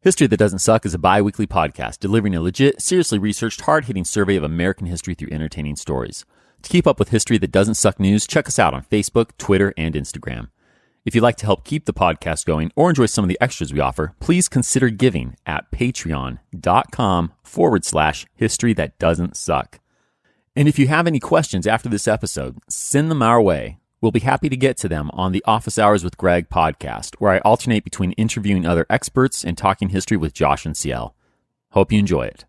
History That Doesn't Suck is a bi-weekly podcast delivering a legit, seriously researched, hard-hitting survey of American history through entertaining stories. To keep up with History That Doesn't Suck news, check us out on Facebook, Twitter, and Instagram. If you'd like to help keep the podcast going or enjoy some of the extras we offer, please consider giving at patreon.com/History That Doesn't Suck. And if you have any questions after this episode, send them our way. We'll be happy to get to them on the Office Hours with Greg podcast, where I alternate between interviewing other experts and talking history with Josh and Ciel. Hope you enjoy it.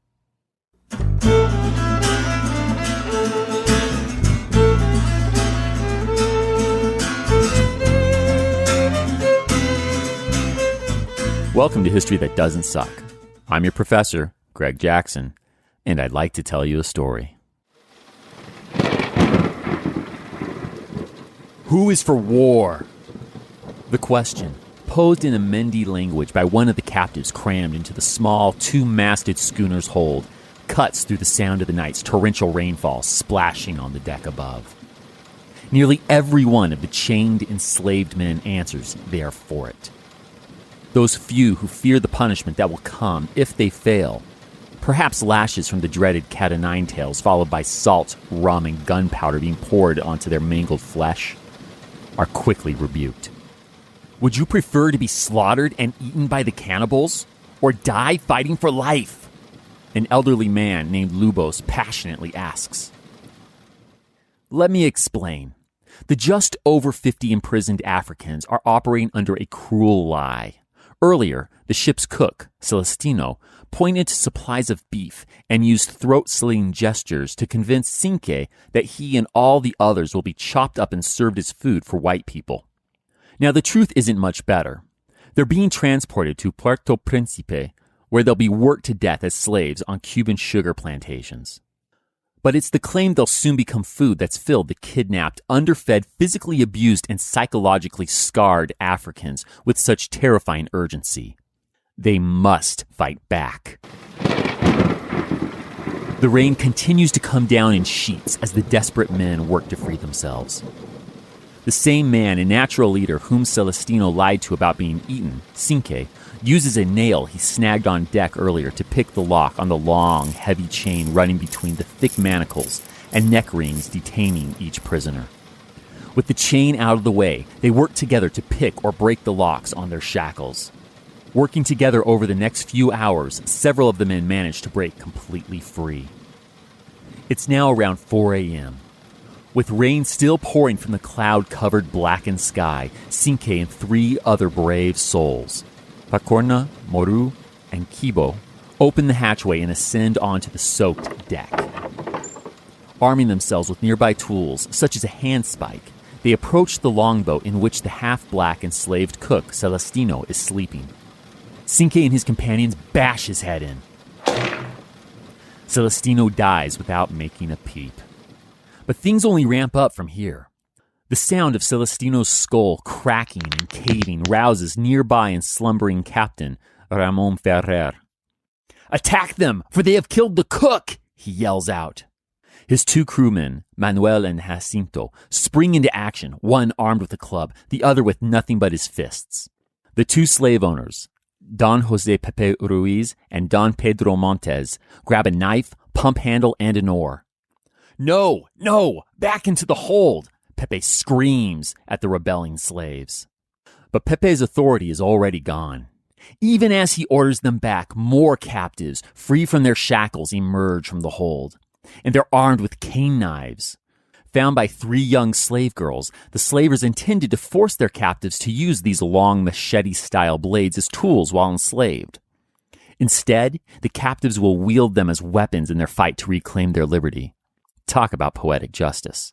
Welcome to History That Doesn't Suck. I'm your professor, Greg Jackson, and I'd like to tell you a story. Who is for war? The question, posed in a Mende language by one of the captives crammed into the small, two-masted schooner's hold, cuts through the sound of the night's torrential rainfall splashing on the deck above. Nearly every one of the chained, enslaved men answers they are for it. Those few who fear the punishment that will come if they fail, perhaps lashes from the dreaded cat-o'-nine-tails followed by salt, rum, and gunpowder being poured onto their mangled flesh, are quickly rebuked. Would you prefer to be slaughtered and eaten by the cannibals, or die fighting for life? An elderly man named Lubos passionately asks. Let me explain. The just over 50 imprisoned Africans are operating under a cruel lie. Earlier, the ship's cook, Celestino, pointed to supplies of beef and used throat-slitting gestures to convince Cinqué that he and all the others will be chopped up and served as food for white people. Now, the truth isn't much better. They're being transported to Puerto Príncipe, where they'll be worked to death as slaves on Cuban sugar plantations. But it's the claim they'll soon become food that's filled the kidnapped, underfed, physically abused, and psychologically scarred Africans with such terrifying urgency. They must fight back. The rain continues to come down in sheets as the desperate men work to free themselves. The same man and natural leader whom Celestino lied to about being eaten, Cinqué, uses a nail he snagged on deck earlier to pick the lock on the long, heavy chain running between the thick manacles and neck rings detaining each prisoner. With the chain out of the way, they work together to pick or break the locks on their shackles. Working together over the next few hours, several of the men manage to break completely free. It's now around 4 a.m. With rain still pouring from the cloud-covered blackened sky, Cinqué and three other brave souls, Pacorna, Moru, and Kibo, open the hatchway and ascend onto the soaked deck. Arming themselves with nearby tools, such as a handspike, they approach the longboat in which the half-black enslaved cook, Celestino, is sleeping. Cinqué and his companions bash his head in. Celestino dies without making a peep. But things only ramp up from here. The sound of Celestino's skull cracking and caving rouses nearby and slumbering captain, Ramon Ferrer. "Attack them, for they have killed the cook!" he yells out. His two crewmen, Manuel and Jacinto, spring into action, one armed with a club, the other with nothing but his fists. The two slave owners, Don Jose Pépé Ruiz and Don Pedro Montez, grab a knife, pump handle, and an oar. No, back into the hold, Pépé screams at the rebelling slaves. But Pépé's authority is already gone. Even as he orders them back, more captives, free from their shackles, emerge from the hold. And they're armed with cane knives. Found by three young slave girls, the slavers intended to force their captives to use these long machete-style blades as tools while enslaved. Instead, the captives will wield them as weapons in their fight to reclaim their liberty. Talk about poetic justice.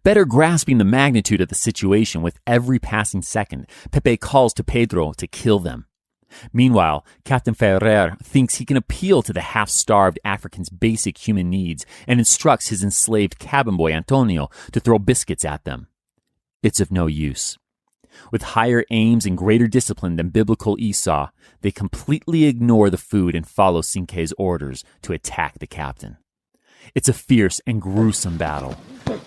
Better grasping the magnitude of the situation with every passing second, Pépé calls to Pedro to kill them. Meanwhile, Captain Ferrer thinks he can appeal to the half-starved African's basic human needs and instructs his enslaved cabin boy Antonio to throw biscuits at them. It's of no use. With higher aims and greater discipline than biblical Esau, they completely ignore the food and follow Cinqué's orders to attack the captain. It's a fierce and gruesome battle.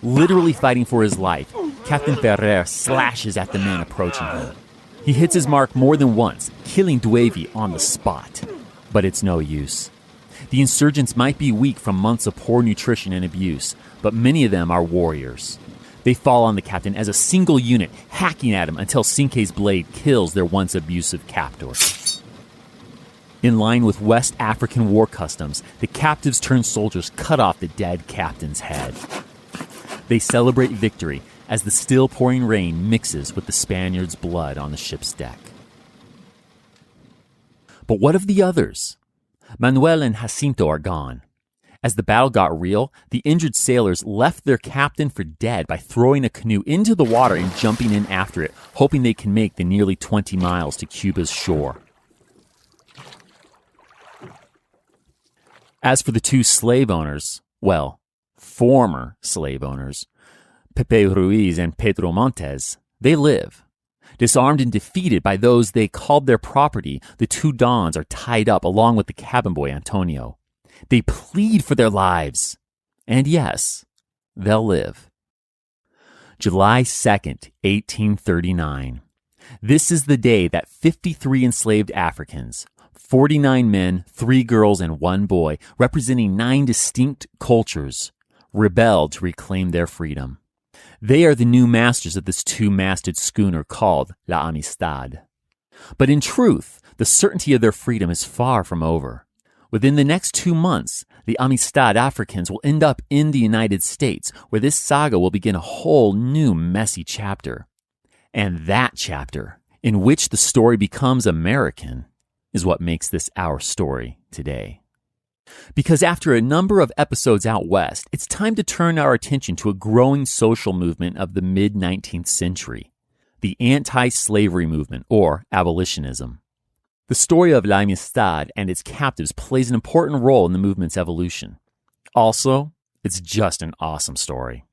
Literally fighting for his life, Captain Ferrer slashes at the men approaching him. He hits his mark more than once, killing Duevi on the spot. But it's no use. The insurgents might be weak from months of poor nutrition and abuse, but many of them are warriors. They fall on the captain as a single unit, hacking at him until Cinqué's blade kills their once abusive captor. In line with West African war customs, the captives turned soldiers cut off the dead captain's head. They celebrate victory as the still pouring rain mixes with the Spaniards' blood on the ship's deck. But what of the others? Manuel and Jacinto are gone. As the battle got real, the injured sailors left their captain for dead by throwing a canoe into the water and jumping in after it, hoping they can make the nearly 20 miles to Cuba's shore. As for the two slave owners, well, former slave owners, Pépé Ruiz and Pedro Montez, they live. Disarmed and defeated by those they called their property, the two Dons are tied up along with the cabin boy Antonio. They plead for their lives. And yes, they'll live. July 2nd, 1839. This is the day that 53 enslaved Africans, 49 men, 3 girls, and 1 boy, representing 9 distinct cultures, rebelled to reclaim their freedom. They are the new masters of this 2-masted schooner called La Amistad. But in truth, the certainty of their freedom is far from over. Within the next 2 months, the Amistad Africans will end up in the United States, where this saga will begin a whole new messy chapter. And that chapter, in which the story becomes American, is what makes this our story today. Because after a number of episodes out west, it's time to turn our attention to a growing social movement of the mid-19th century, the anti-slavery movement, or abolitionism. The story of La Amistad and its captives plays an important role in the movement's evolution. Also, it's just an awesome story.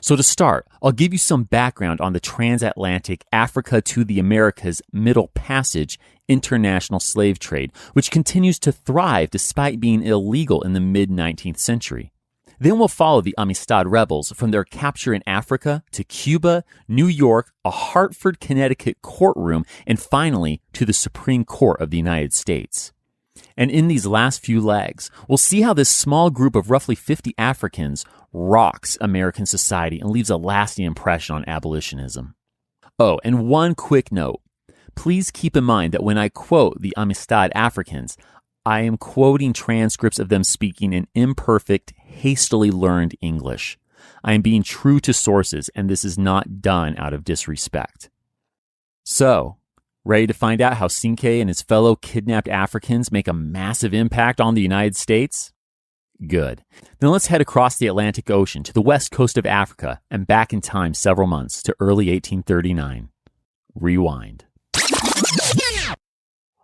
So to start, I'll give you some background on the transatlantic Africa to the Americas Middle Passage international slave trade, which continues to thrive despite being illegal in the mid-19th century. Then we'll follow the Amistad rebels from their capture in Africa to Cuba, New York, a Hartford, Connecticut courtroom, and finally to the Supreme Court of the United States. And in these last few legs, we'll see how this small group of roughly 50 Africans rocks American society and leaves a lasting impression on abolitionism. Oh, and one quick note. Please keep in mind that when I quote the Amistad Africans, I am quoting transcripts of them speaking in imperfect, hastily learned English. I am being true to sources, and this is not done out of disrespect. So, ready to find out how Cinqué and his fellow kidnapped Africans make a massive impact on the United States? Good. Then let's head across the Atlantic Ocean to the west coast of Africa and back in time several months to early 1839. Rewind.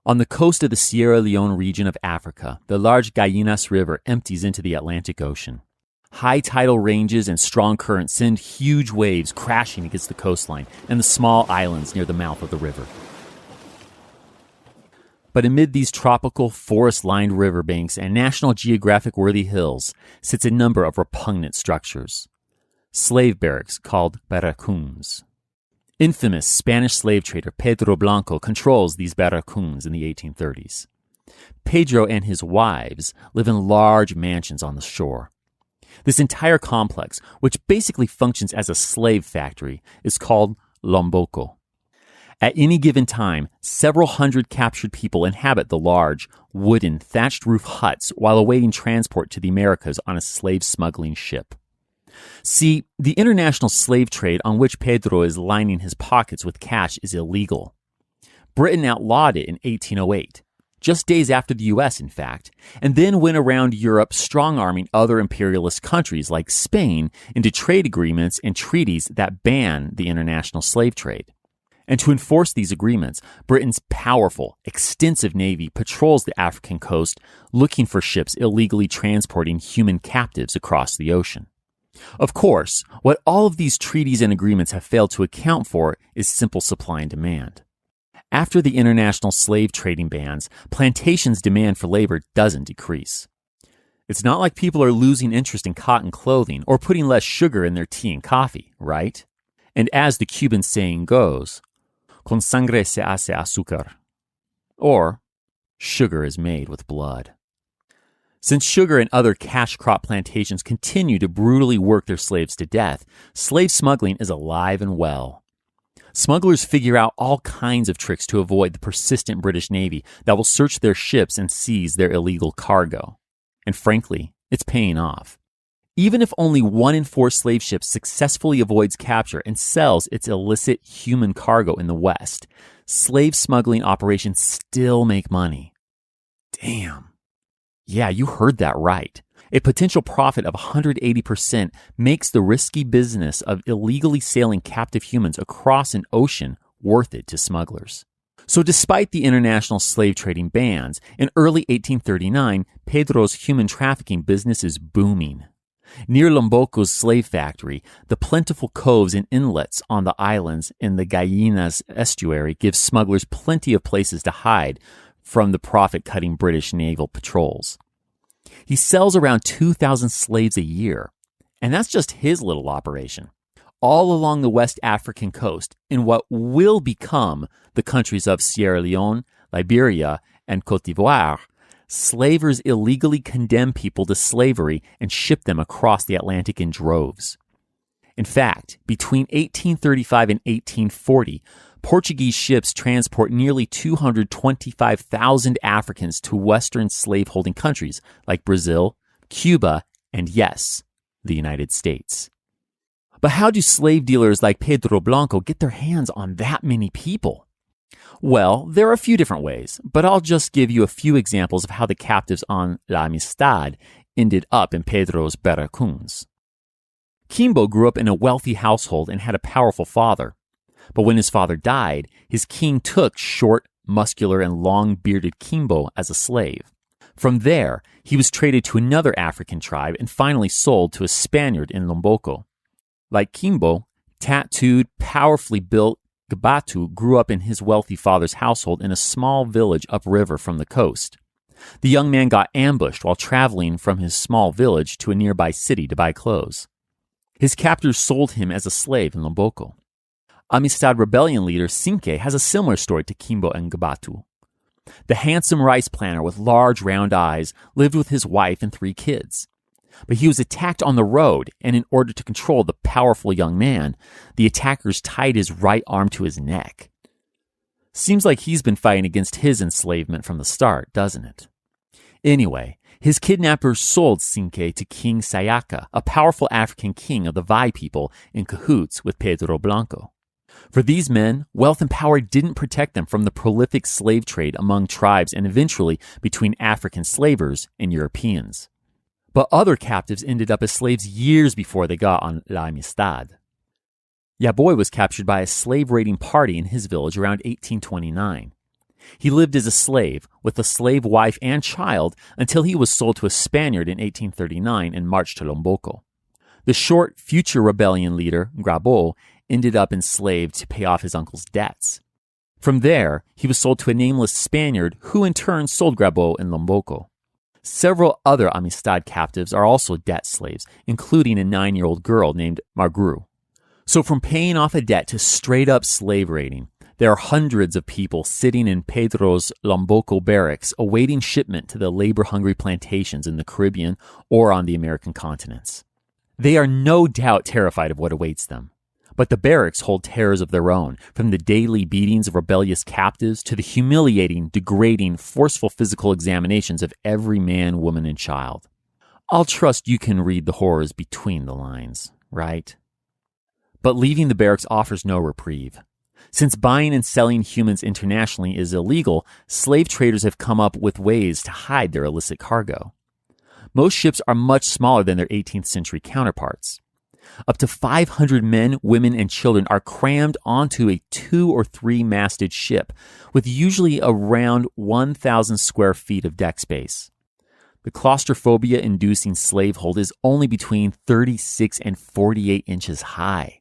On the coast of the Sierra Leone region of Africa, the large Guayanas River empties into the Atlantic Ocean. High tidal ranges and strong currents send huge waves crashing against the coastline and the small islands near the mouth of the river. But amid these tropical, forest-lined riverbanks and National Geographic-worthy hills sits a number of repugnant structures. Slave barracks called barracoons. Infamous Spanish slave trader Pedro Blanco controls these barracoons in the 1830s. Pedro and his wives live in large mansions on the shore. This entire complex, which basically functions as a slave factory, is called Lomboko. At any given time, several hundred captured people inhabit the large, wooden, thatched roof huts while awaiting transport to the Americas on a slave smuggling ship. See, the international slave trade on which Pedro is lining his pockets with cash is illegal. Britain outlawed it in 1808, just days after the U.S., in fact, and then went around Europe strong-arming other imperialist countries like Spain into trade agreements and treaties that ban the international slave trade. And to enforce these agreements, Britain's powerful, extensive navy patrols the African coast looking for ships illegally transporting human captives across the ocean. Of course, what all of these treaties and agreements have failed to account for is simple supply and demand. After the international slave trading bans, plantations' demand for labor doesn't decrease. It's not like people are losing interest in cotton clothing or putting less sugar in their tea and coffee, right? And as the Cuban saying goes, con sangre se hace azúcar, or sugar is made with blood. Since sugar and other cash crop plantations continue to brutally work their slaves to death, slave smuggling is alive and well. Smugglers figure out all kinds of tricks to avoid the persistent British Navy that will search their ships and seize their illegal cargo. And frankly, it's paying off. Even if only 1 in 4 slave ships successfully avoids capture and sells its illicit human cargo in the West, slave smuggling operations still make money. Damn. Yeah, you heard that right. A potential profit of 180% makes the risky business of illegally sailing captive humans across an ocean worth it to smugglers. So despite the international slave trading bans, in early 1839, Pedro's human trafficking business is booming. Near Lomboco's slave factory, the plentiful coves and inlets on the islands in the Guyanas estuary give smugglers plenty of places to hide from the profit-cutting British naval patrols. He sells around 2,000 slaves a year, and that's just his little operation. All along the West African coast, in what will become the countries of Sierra Leone, Liberia, and Côte d'Ivoire, slavers illegally condemn people to slavery and ship them across the Atlantic in droves. In fact, between 1835 and 1840, Portuguese ships transport nearly 225,000 Africans to Western slaveholding countries like Brazil, Cuba, and yes, the United States. But how do slave dealers like Pedro Blanco get their hands on that many people? Well, there are a few different ways, but I'll just give you a few examples of how the captives on La Amistad ended up in Pedro's barracoons. Kimbo grew up in a wealthy household and had a powerful father. But when his father died, his king took short, muscular, and long-bearded Kimbo as a slave. From there, he was traded to another African tribe and finally sold to a Spaniard in Lomboco. Like Kimbo, tattooed, powerfully built Gbatu grew up in his wealthy father's household in a small village upriver from the coast. The young man got ambushed while traveling from his small village to a nearby city to buy clothes. His captors sold him as a slave in Lomboco. Amistad rebellion leader Cinqué has a similar story to Kimbo and Gbatu. The handsome rice planter with large round eyes lived with his wife and 3 kids. But he was attacked on the road, and in order to control the powerful young man, the attackers tied his right arm to his neck. Seems like he's been fighting against his enslavement from the start, doesn't it? Anyway, his kidnappers sold Cinqué to King Sayaka, a powerful African king of the Vai people in cahoots with Pedro Blanco. For these men, wealth and power didn't protect them from the prolific slave trade among tribes and eventually between African slavers and Europeans. But other captives ended up as slaves years before they got on La Amistad. Yaboy was captured by a slave-raiding party in his village around 1829. He lived as a slave with a slave wife and child until he was sold to a Spaniard in 1839 and marched to Lomboco. The short future rebellion leader, Grabo, ended up enslaved to pay off his uncle's debts. From there, he was sold to a nameless Spaniard who in turn sold Grabo in Lomboco. Several other Amistad captives are also debt slaves, including a 9-year-old girl named Margru. So from paying off a debt to straight-up slave raiding, there are hundreds of people sitting in Pedro's Lomboco barracks awaiting shipment to the labor-hungry plantations in the Caribbean or on the American continents. They are no doubt terrified of what awaits them. But the barracks hold terrors of their own, from the daily beatings of rebellious captives to the humiliating, degrading, forceful physical examinations of every man, woman, and child. I'll trust you can read the horrors between the lines, right? But leaving the barracks offers no reprieve. Since buying and selling humans internationally is illegal, slave traders have come up with ways to hide their illicit cargo. Most ships are much smaller than their 18th century counterparts. Up to 500 men, women, and children are crammed onto a 2 or 3 masted ship, with usually around 1,000 square feet of deck space. The claustrophobia-inducing slavehold is only between 36 and 48 inches high.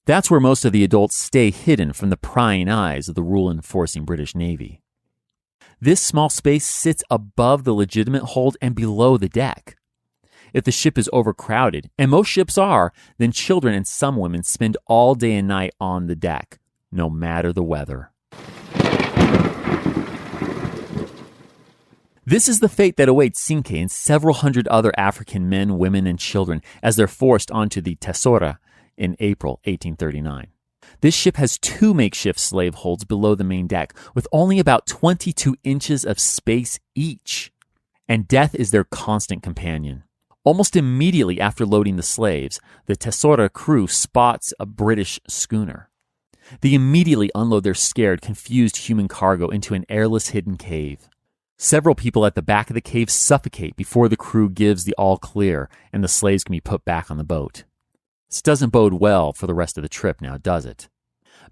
That's where most of the adults stay hidden from the prying eyes of the rule-enforcing British Navy. This small space sits above the legitimate hold and below the deck. If the ship is overcrowded, and most ships are, then children and some women spend all day and night on the deck, no matter the weather. This is the fate that awaits Cinqué and several hundred other African men, women, and children as they're forced onto the Teçora in April 1839. This ship has 2 makeshift slave holds below the main deck, with only about 22 inches of space each. And death is their constant companion. Almost immediately after loading the slaves, the Teçora crew spots a British schooner. They immediately unload their scared, confused human cargo into an airless hidden cave. Several people at the back of the cave suffocate before the crew gives the all clear and the slaves can be put back on the boat. This doesn't bode well for the rest of the trip now, does it?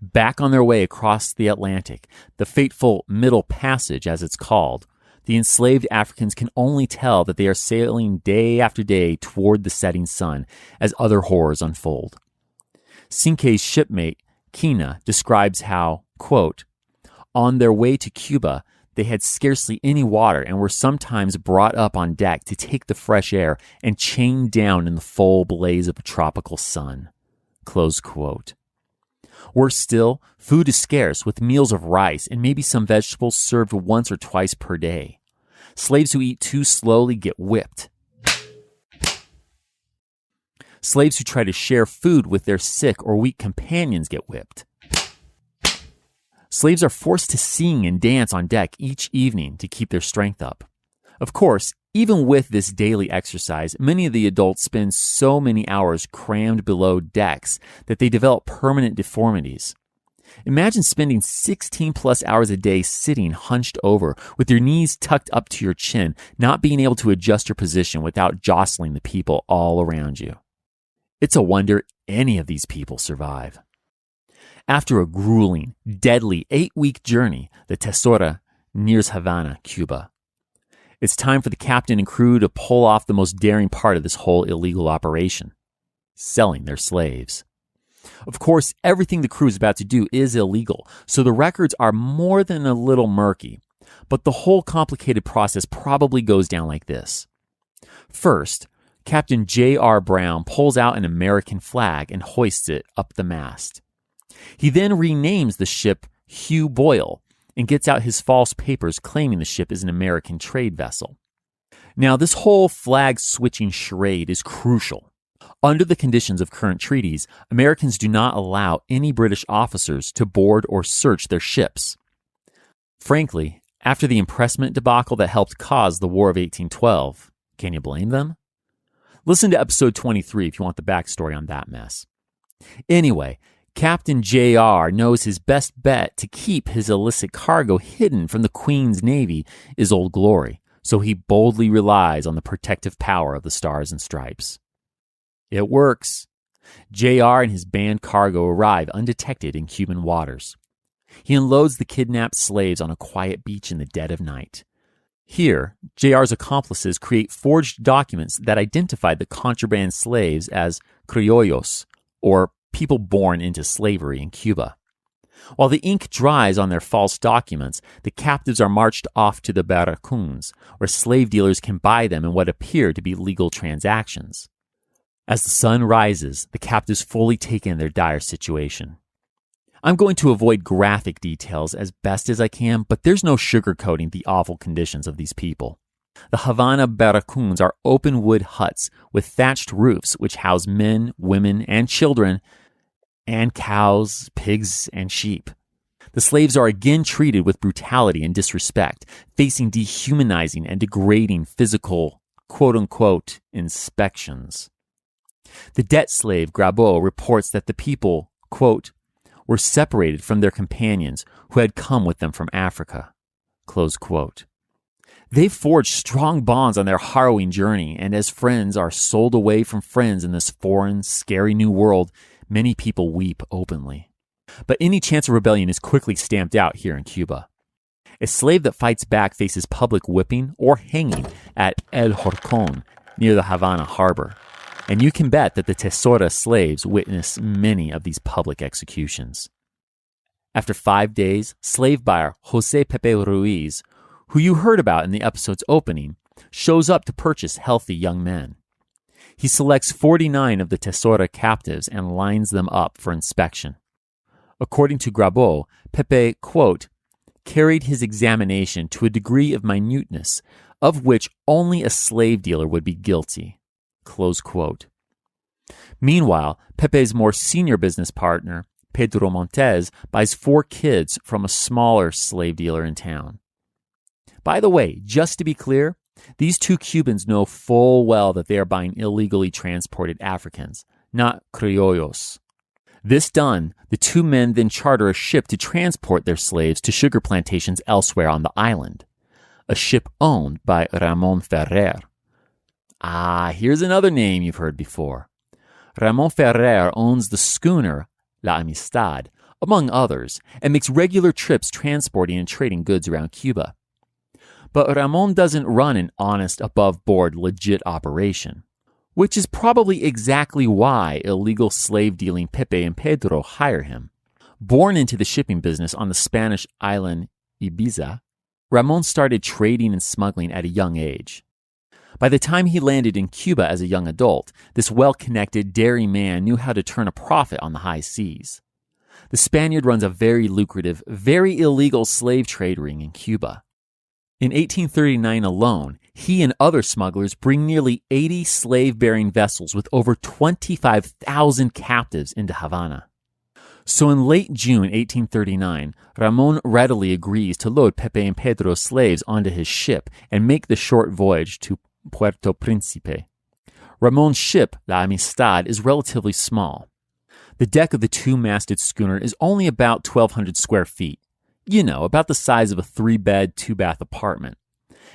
Back on their way across the Atlantic, the fateful Middle Passage, as it's called, the enslaved Africans can only tell that they are sailing day after day toward the setting sun as other horrors unfold. Cinqué's shipmate, Kina, describes how, quote, on their way to Cuba, they had scarcely any water and were sometimes brought up on deck to take the fresh air and chained down in the full blaze of a tropical sun. Close quote. Worse still, food is scarce, with meals of rice and maybe some vegetables served once or twice per day. Slaves who eat too slowly get whipped. Slaves who try to share food with their sick or weak companions get whipped. Slaves are forced to sing and dance on deck each evening to keep their strength up. Of course, even with this daily exercise, many of the adults spend so many hours crammed below decks that they develop permanent deformities. Imagine spending 16 plus hours a day sitting hunched over with your knees tucked up to your chin, not being able to adjust your position without jostling the people all around you. It's a wonder any of these people survive. After a grueling, deadly 8-week journey, the Teçora nears Havana, Cuba. It's time for the captain and crew to pull off the most daring part of this whole illegal operation, selling their slaves. Of course, everything the crew is about to do is illegal, so the records are more than a little murky, but the whole complicated process probably goes down like this. First, Captain J.R. Brown pulls out an American flag and hoists it up the mast. He then renames the ship Hugh Boyle and gets out his false papers claiming the ship is an American trade vessel. Now, this whole flag-switching charade is crucial. Under the conditions of current treaties, Americans do not allow any British officers to board or search their ships. Frankly, after the impressment debacle that helped cause the War of 1812, can you blame them? Listen to episode 23 if you want the backstory on that mess. Anyway, Captain J.R. knows his best bet to keep his illicit cargo hidden from the Queen's Navy is Old Glory, so he boldly relies on the protective power of the Stars and Stripes. It works. J.R. and his banned cargo arrive undetected in Cuban waters. He unloads the kidnapped slaves on a quiet beach in the dead of night. Here, J.R.'s accomplices create forged documents that identify the contraband slaves as criollos, or people born into slavery in Cuba. While the ink dries on their false documents, the captives are marched off to the barracoons, where slave dealers can buy them in what appear to be legal transactions. As the sun rises, the captives fully take in their dire situation. I'm going to avoid graphic details as best as I can, but there's no sugarcoating the awful conditions of these people. The Havana barracoons are open wood huts with thatched roofs which house men, women, and children, and cows, pigs, and sheep. The slaves are again treated with brutality and disrespect, facing dehumanizing and degrading physical, quote-unquote, inspections. The debt slave, Grabo, reports that the people, quote, were separated from their companions who had come with them from Africa, close quote. They've forged strong bonds on their harrowing journey, and as friends are sold away from friends in this foreign, scary new world, many people weep openly. But any chance of rebellion is quickly stamped out here in Cuba. A slave that fights back faces public whipping or hanging at El Horcon near the Havana harbor. And you can bet that the Teçora slaves witness many of these public executions. After 5 days, slave buyer Jose Pépé Ruiz, who you heard about in the episode's opening, shows up to purchase healthy young men. He selects 49 of the Teçora captives and lines them up for inspection. According to Grabo, Pépé, quote, carried his examination to a degree of minuteness of which only a slave dealer would be guilty, close quote. Meanwhile, Pépé's more senior business partner, Pedro Montez, buys 4 kids from a smaller slave dealer in town. By the way, just to be clear, these 2 Cubans know full well that they are buying illegally transported Africans, not criollos. This done, the 2 men then charter a ship to transport their slaves to sugar plantations elsewhere on the island, a ship owned by Ramon Ferrer. Here's another name you've heard before. Ramon Ferrer owns the schooner La Amistad, among others, and makes regular trips transporting and trading goods around Cuba. But Ramon doesn't run an honest, above-board, legit operation, which is probably exactly why illegal slave-dealing Pépé and Pedro hire him. Born into the shipping business on the Spanish island Ibiza, Ramon started trading and smuggling at a young age. By the time he landed in Cuba as a young adult, this well-connected, daring man knew how to turn a profit on the high seas. The Spaniard runs a very lucrative, very illegal slave trade ring in Cuba. In 1839 alone, he and other smugglers bring nearly 80 slave-bearing vessels with over 25,000 captives into Havana. So in late June 1839, Ramon readily agrees to load Pépé and Pedro's slaves onto his ship and make the short voyage to Puerto Príncipe. Ramon's ship, La Amistad, is relatively small. The deck of the 2-masted schooner is only about 1,200 square feet. About the size of a 3-bed, 2-bath apartment.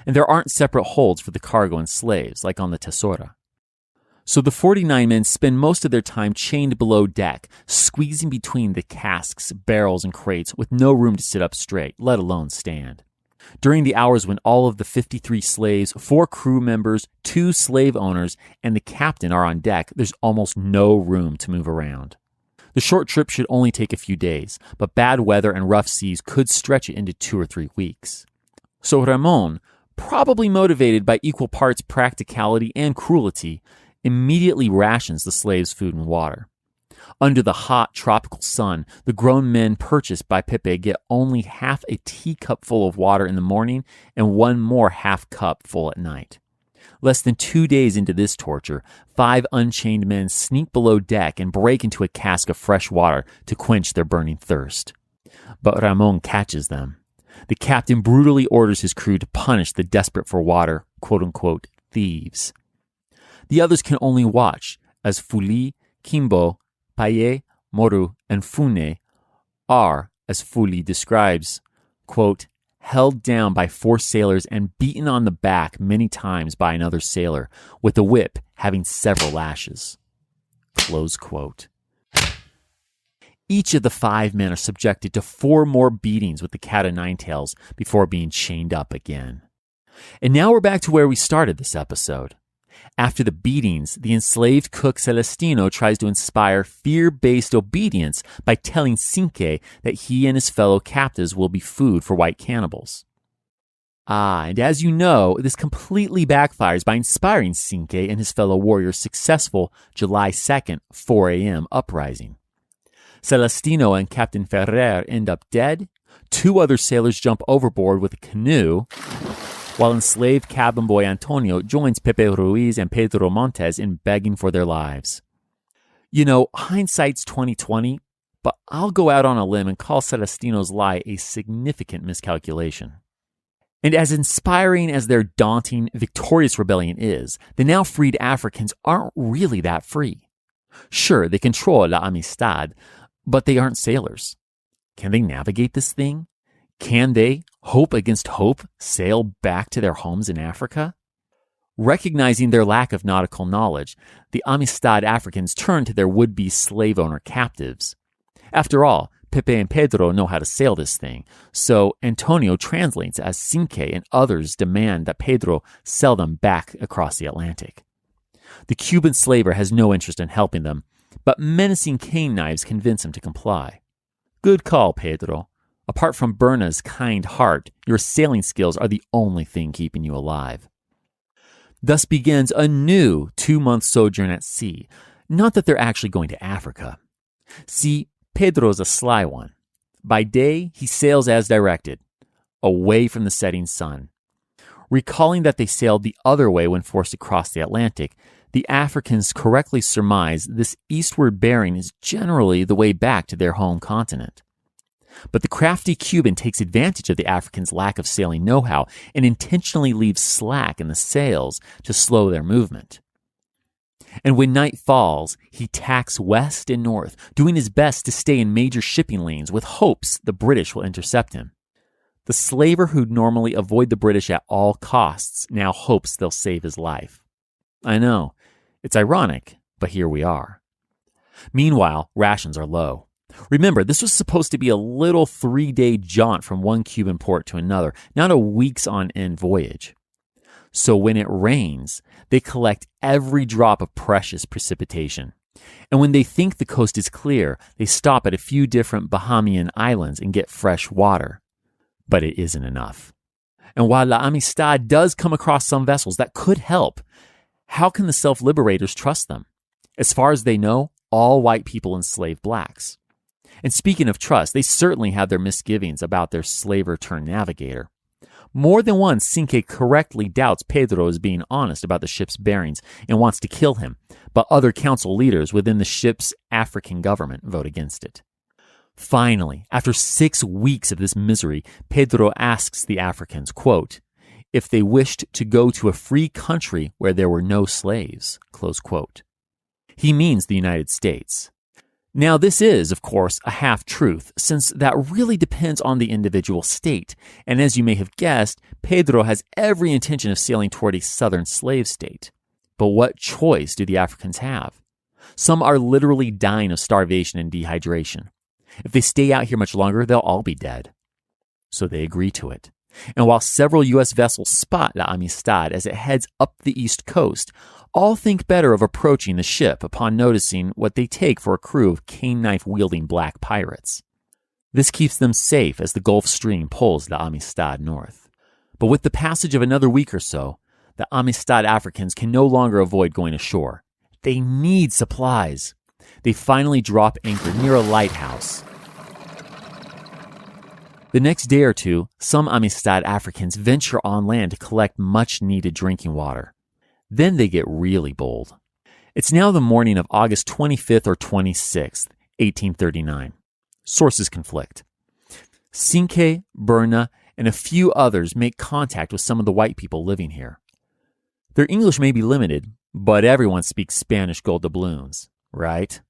And there aren't separate holds for the cargo and slaves, like on the Teçora. So the 49 men spend most of their time chained below deck, squeezing between the casks, barrels, and crates with no room to sit up straight, let alone stand. During the hours when all of the 53 slaves, 4 crew members, 2 slave owners, and the captain are on deck, there's almost no room to move around. The short trip should only take a few days, but bad weather and rough seas could stretch it into 2 or 3 weeks. So Ramon, probably motivated by equal parts practicality and cruelty, immediately rations the slaves food and water. Under the hot tropical sun, the grown men purchased by Pépé get only half a teacup full of water in the morning and 1 more half cup full at night. Less than 2 days into this torture, 5 unchained men sneak below deck and break into a cask of fresh water to quench their burning thirst. But Ramon catches them. The captain brutally orders his crew to punish the desperate for water, quote-unquote, thieves. The others can only watch as Fuli, Kimbo, Paye, Moru, and Fune are, as Fuli describes, quote, held down by 4 sailors and beaten on the back many times by another sailor, with the whip having several lashes. Close quote. Each of the 5 men are subjected to 4 more beatings with the cat-o'-nine-tails before being chained up again. And now we're back to where we started this episode. After the beatings, the enslaved cook Celestino tries to inspire fear-based obedience by telling Cinqué that he and his fellow captives will be food for white cannibals. And as you know, this completely backfires by inspiring Cinqué and his fellow warriors' successful July 2nd, 4 a.m. uprising. Celestino and Captain Ferrer end up dead. 2 other sailors jump overboard with a canoe, while enslaved cabin boy Antonio joins Pépé Ruiz and Pedro Montez in begging for their lives. Hindsight's 20/20, but I'll go out on a limb and call Celestino's lie a significant miscalculation. And as inspiring as their daunting, victorious rebellion is, the now freed Africans aren't really that free. Sure, they control La Amistad, but they aren't sailors. Can they navigate this thing? Can they, hope against hope, sail back to their homes in Africa? Recognizing their lack of nautical knowledge, the Amistad Africans turn to their would-be slave owner captives. After all, Pépé and Pedro know how to sail this thing, so Antonio translates as Cinqué and others demand that Pedro sell them back across the Atlantic. The Cuban slaver has no interest in helping them, but menacing cane knives convince him to comply. Good call, Pedro. Apart from Berna's kind heart, your sailing skills are the only thing keeping you alive. Thus begins a new 2-month sojourn at sea. Not that they're actually going to Africa. See, Pedro's a sly one. By day, he sails as directed, away from the setting sun. Recalling that they sailed the other way when forced to cross the Atlantic, the Africans correctly surmise this eastward bearing is generally the way back to their home continent. But the crafty Cuban takes advantage of the Africans' lack of sailing know-how and intentionally leaves slack in the sails to slow their movement. And when night falls, he tacks west and north, doing his best to stay in major shipping lanes with hopes the British will intercept him. The slaver who'd normally avoid the British at all costs now hopes they'll save his life. I know, it's ironic, but here we are. Meanwhile, rations are low. Remember, this was supposed to be a little 3-day jaunt from one Cuban port to another, not a weeks-on-end voyage. So when it rains, they collect every drop of precious precipitation. And when they think the coast is clear, they stop at a few different Bahamian islands and get fresh water. But it isn't enough. And while La Amistad does come across some vessels that could help, how can the self-liberators trust them? As far as they know, all white people enslave blacks. And speaking of trust, they certainly have their misgivings about their slaver-turned-navigator. More than once, Cinqué correctly doubts Pedro is being honest about the ship's bearings and wants to kill him, but other council leaders within the ship's African government vote against it. Finally, after 6 weeks of this misery, Pedro asks the Africans, quote, if they wished to go to a free country where there were no slaves, close quote. He means the United States. Now, this is, of course, a half-truth, since that really depends on the individual state, and as you may have guessed, Pedro has every intention of sailing toward a southern slave state. But what choice do the Africans have? Some are literally dying of starvation and dehydration. If they stay out here much longer, they'll all be dead. So they agree to it. And while several U.S. vessels spot La Amistad as it heads up the east coast, all think better of approaching the ship upon noticing what they take for a crew of cane knife-wielding black pirates. This keeps them safe as the Gulf Stream pulls La Amistad north. But with the passage of another week or so, the Amistad Africans can no longer avoid going ashore. They need supplies. They finally drop anchor near a lighthouse. The next day or two, some Amistad Africans venture on land to collect much-needed drinking water. Then they get really bold. It's now the morning of August 25th or 26th, 1839. Sources conflict. Cinqué, Berna, and a few others make contact with some of the white people living here. Their English may be limited, but everyone speaks Spanish gold doubloons, right?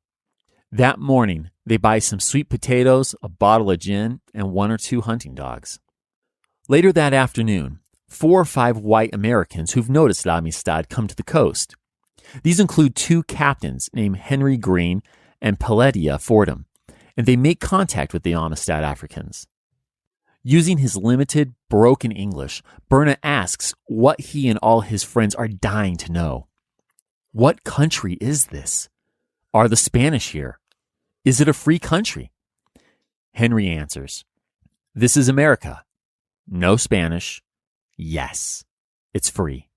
That morning, they buy some sweet potatoes, a bottle of gin, and 1 or 2 hunting dogs. Later that afternoon, 4 or 5 white Americans who've noticed La Amistad come to the coast. These include 2 captains named Henry Green and Peledia Fordham, and they make contact with the Amistad Africans. Using his limited, broken English, Berna asks what he and all his friends are dying to know. What country is this? Are the Spanish here? Is it a free country? Henry answers, this is America. No Spanish. Yes, it's free.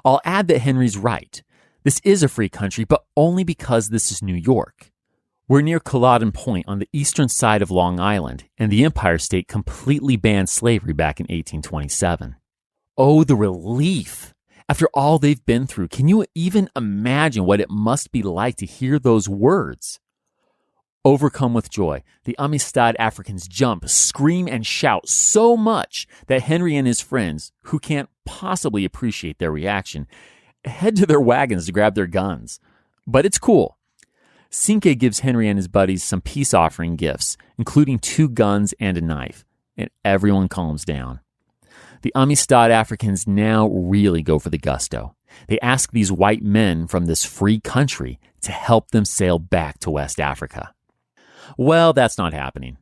I'll add that Henry's right. This is a free country, but only because this is New York. We're near Culloden Point on the eastern side of Long Island, and the Empire State completely banned slavery back in 1827. Oh, the relief! After all they've been through, can you even imagine what it must be like to hear those words? Overcome with joy, the Amistad Africans jump, scream, and shout so much that Henry and his friends, who can't possibly appreciate their reaction, head to their wagons to grab their guns. But it's cool. Cinqué gives Henry and his buddies some peace offering gifts, including 2 guns and a knife, and everyone calms down. The Amistad Africans now really go for the gusto. They ask these white men from this free country to help them sail back to West Africa. Well, that's not happening.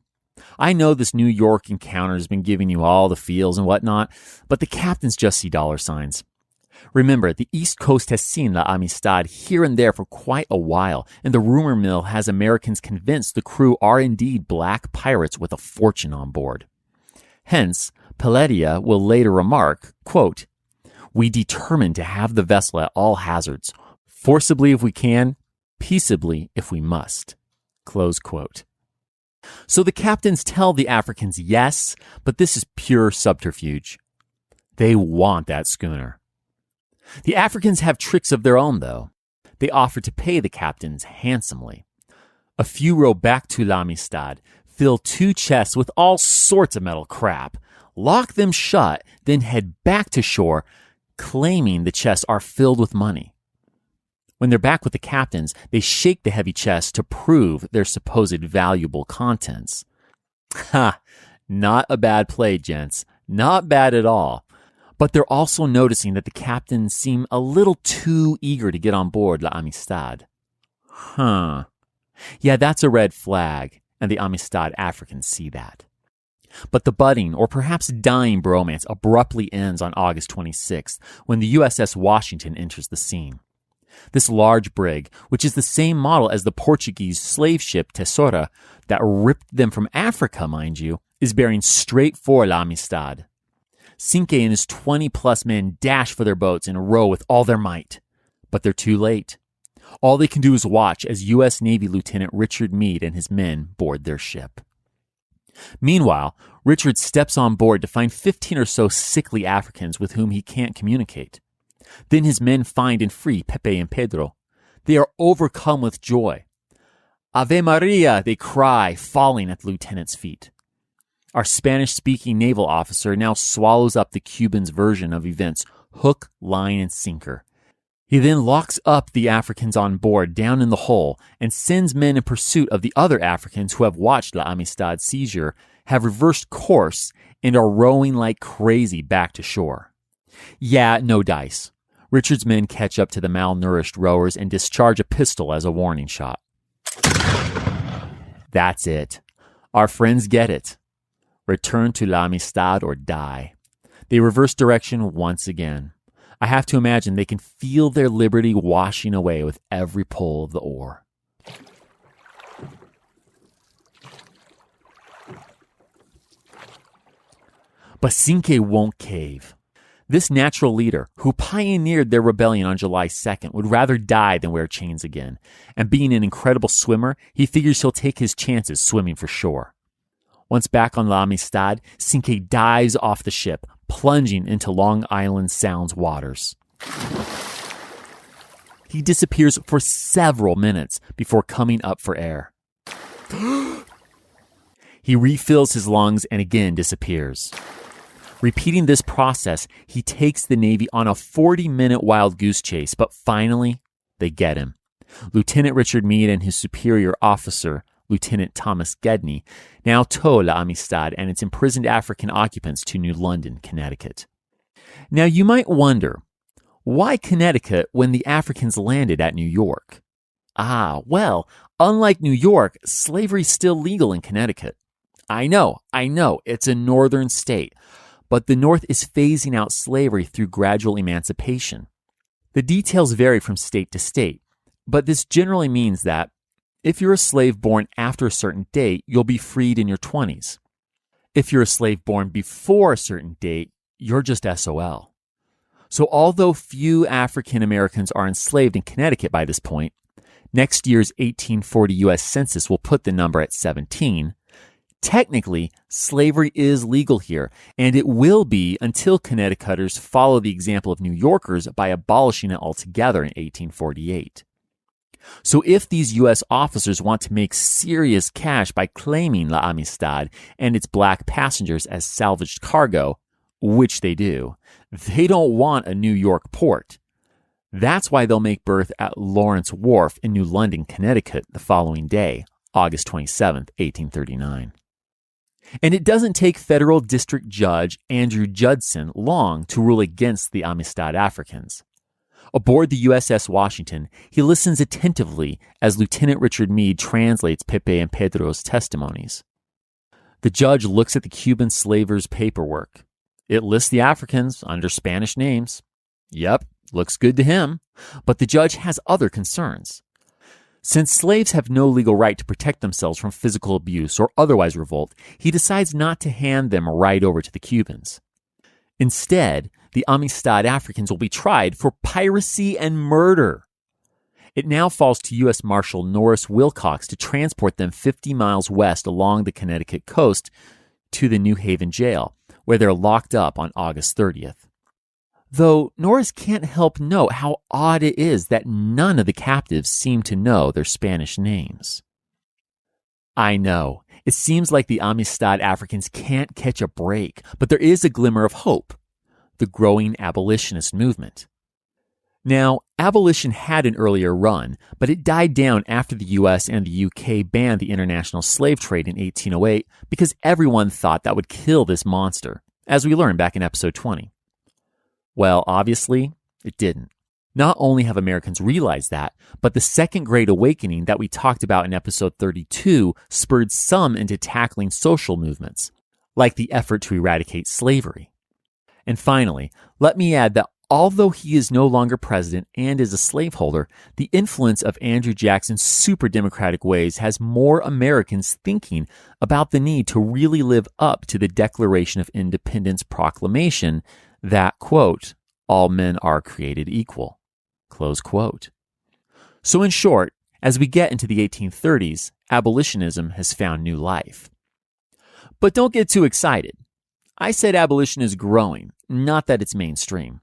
I know this New York encounter has been giving you all the feels and whatnot, but the captains just see dollar signs. Remember, the East Coast has seen La Amistad here and there for quite a while, and the rumor mill has Americans convinced the crew are indeed black pirates with a fortune on board. Hence, Peledia will later remark, quote, we determined to have the vessel at all hazards, forcibly if we can, peaceably if we must. Close quote. So the captains tell the Africans yes, but this is pure subterfuge. They want that schooner. The Africans have tricks of their own, though. They offer to pay the captains handsomely. A few row back to La Amistad, fill 2 chests with all sorts of metal crap, lock them shut, then head back to shore, claiming the chests are filled with money. When they're back with the captains, they shake the heavy chests to prove their supposed valuable contents. Ha! Not a bad play, gents. Not bad at all. But they're also noticing that the captains seem a little too eager to get on board La Amistad. Yeah, that's a red flag, and the Amistad Africans see that. But the budding, or perhaps dying bromance abruptly ends on August 26th when the USS Washington enters the scene. This large brig, which is the same model as the Portuguese slave ship Teçora that ripped them from Africa, mind you, is bearing straight for La Amistad. Cinqué and his 20-plus men dash for their boats and row with all their might. But they're too late. All they can do is watch as U.S. Navy Lieutenant Richard Meade and his men board their ship. Meanwhile, Richard steps on board to find 15 or so sickly Africans with whom he can't communicate. Then his men find and free Pépé and Pedro. They are overcome with joy. Ave Maria, they cry, falling at the lieutenant's feet. Our Spanish-speaking naval officer now swallows up the Cubans' version of events, hook, line, and sinker. He then locks up the Africans on board down in the hole and sends men in pursuit of the other Africans who have watched La Amistad's seizure, have reversed course, and are rowing like crazy back to shore. Yeah, no dice. Richard's men catch up to the malnourished rowers and discharge a pistol as a warning shot. That's it. Our friends get it. Return to La Amistad or die. They reverse direction once again. I have to imagine they can feel their liberty washing away with every pull of the oar. But Cinqué won't cave. This natural leader, who pioneered their rebellion on July 2nd, would rather die than wear chains again. And being an incredible swimmer, he figures he'll take his chances swimming for shore. Once back on La Amistad, Cinqué dives off the ship, plunging into Long Island Sound's waters. He disappears for several minutes before coming up for air. He refills his lungs and again disappears. Repeating this process, he takes the Navy on a 40-minute wild goose chase, but finally, they get him. Lieutenant Richard Meade and his superior officer, Lieutenant Thomas Gedney, now tow La Amistad and its imprisoned African occupants to New London, Connecticut. Now you might wonder, why Connecticut when the Africans landed at New York? Well, unlike New York, slavery's still legal in Connecticut. I know, it's a northern state, but the North is phasing out slavery through gradual emancipation. The details vary from state to state, but this generally means that if you're a slave born after a certain date, you'll be freed in your 20s. If you're a slave born before a certain date, you're just SOL. So although few African Americans are enslaved in Connecticut by this point, next year's 1840 U.S. Census will put the number at 17. Technically, slavery is legal here, and it will be until Connecticuters follow the example of New Yorkers by abolishing it altogether in 1848. So if these U.S. officers want to make serious cash by claiming La Amistad and its black passengers as salvaged cargo, which they do, they don't want a New York port. That's why they'll make berth at Lawrence Wharf in New London, Connecticut the following day, August 27, 1839. And it doesn't take federal district judge Andrew Judson long to rule against the Amistad Africans. Aboard the USS Washington, he listens attentively as Lieutenant Richard Meade translates Pépé and Pedro's testimonies. The judge looks at the Cuban slavers' paperwork. It lists the Africans under Spanish names. Yep, looks good to him. But the judge has other concerns. Since slaves have no legal right to protect themselves from physical abuse or otherwise revolt, he decides not to hand them right over to the Cubans. Instead, the Amistad Africans will be tried for piracy and murder. It now falls to U.S. Marshal Norris Wilcox to transport them 50 miles west along the Connecticut coast to the New Haven jail, where they're locked up on August 30th. Though Norris can't help note how odd it is that none of the captives seem to know their Spanish names. I know, it seems like the Amistad Africans can't catch a break, but there is a glimmer of hope: the growing abolitionist movement. Now, abolition had an earlier run, but it died down after the US and the UK banned the international slave trade in 1808 because everyone thought that would kill this monster, as we learned back in episode 20. Well, obviously, it didn't. Not only have Americans realized that, but the Second Great Awakening that we talked about in episode 32 spurred some into tackling social movements, like the effort to eradicate slavery. And finally, let me add that although he is no longer president and is a slaveholder, the influence of Andrew Jackson's super democratic ways has more Americans thinking about the need to really live up to the Declaration of Independence proclamation that, quote, all men are created equal, close quote. So in short, as we get into the 1830s, abolitionism has found new life. But don't get too excited. I said abolition is growing, not that it's mainstream.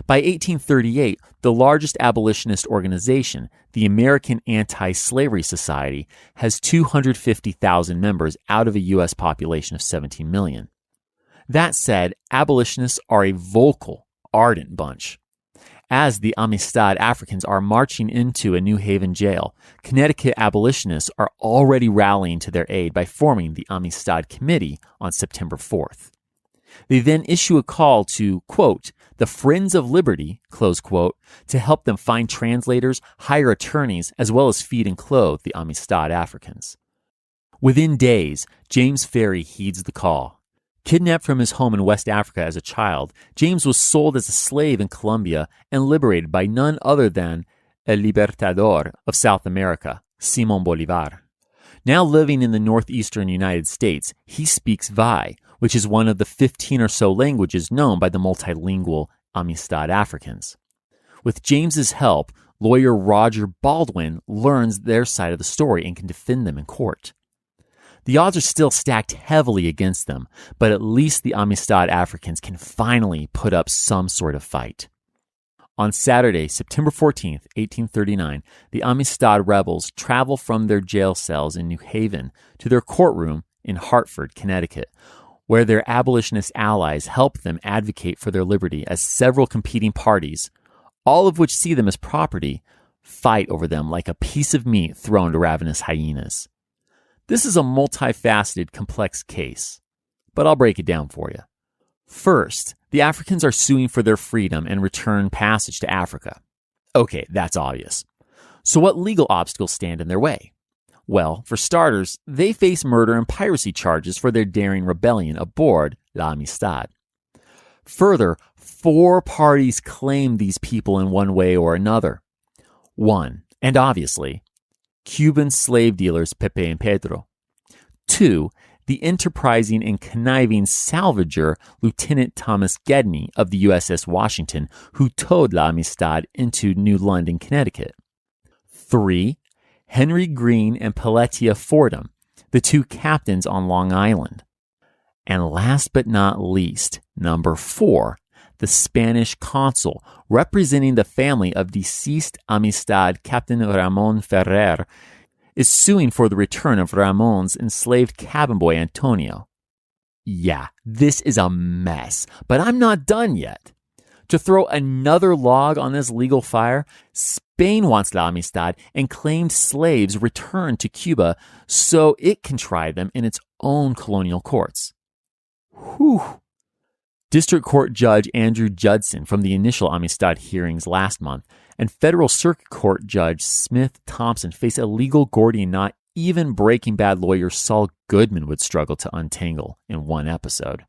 By 1838, the largest abolitionist organization, the American Anti-Slavery Society, has 250,000 members out of a U.S. population of 17 million. That said, abolitionists are a vocal, ardent bunch. As the Amistad Africans are marching into a New Haven jail, Connecticut abolitionists are already rallying to their aid by forming the Amistad Committee on September 4th. They then issue a call to, quote, the Friends of Liberty, close quote, to help them find translators, hire attorneys, as well as feed and clothe the Amistad Africans. Within days, James Ferry heeds the call. Kidnapped from his home in West Africa as a child, James was sold as a slave in Colombia and liberated by none other than El Libertador of South America, Simón Bolívar. Now living in the northeastern United States, he speaks Vai, which is one of the 15 or so languages known by the multilingual Amistad Africans. With James's help, lawyer Roger Baldwin learns their side of the story and can defend them in court. The odds are still stacked heavily against them, but at least the Amistad Africans can finally put up some sort of fight. On Saturday, September 14th, 1839, the Amistad rebels travel from their jail cells in New Haven to their courtroom in Hartford, Connecticut, where their abolitionist allies help them advocate for their liberty as several competing parties, all of which see them as property, fight over them like a piece of meat thrown to ravenous hyenas. This is a multifaceted, complex case, but I'll break it down for you. First, the Africans are suing for their freedom and return passage to Africa. Okay, that's obvious. So what legal obstacles stand in their way? Well, for starters, they face murder and piracy charges for their daring rebellion aboard La Amistad. Further, 4 parties claim these people in one way or another. 1, and obviously, Cuban slave dealers Pépé and Pedro. 2, the enterprising and conniving salvager Lieutenant Thomas Gedney of the USS Washington, who towed La Amistad into New London, Connecticut. 3, Henry Green and Pelletia Fordham, the 2 captains on Long Island. And last but not least, number 4, the Spanish consul representing the family of deceased Amistad Captain Ramon Ferrer is suing for the return of Ramon's enslaved cabin boy Antonio. Yeah, this is a mess, but I'm not done yet. To throw another log on this legal fire, Spain wants La Amistad and claimed slaves returned to Cuba so it can try them in its own colonial courts. Whew. District Court Judge Andrew Judson from the initial Amistad hearings last month and Federal Circuit Court Judge Smith Thompson face a legal Gordian knot even Breaking Bad lawyer Saul Goodman would struggle to untangle in one episode.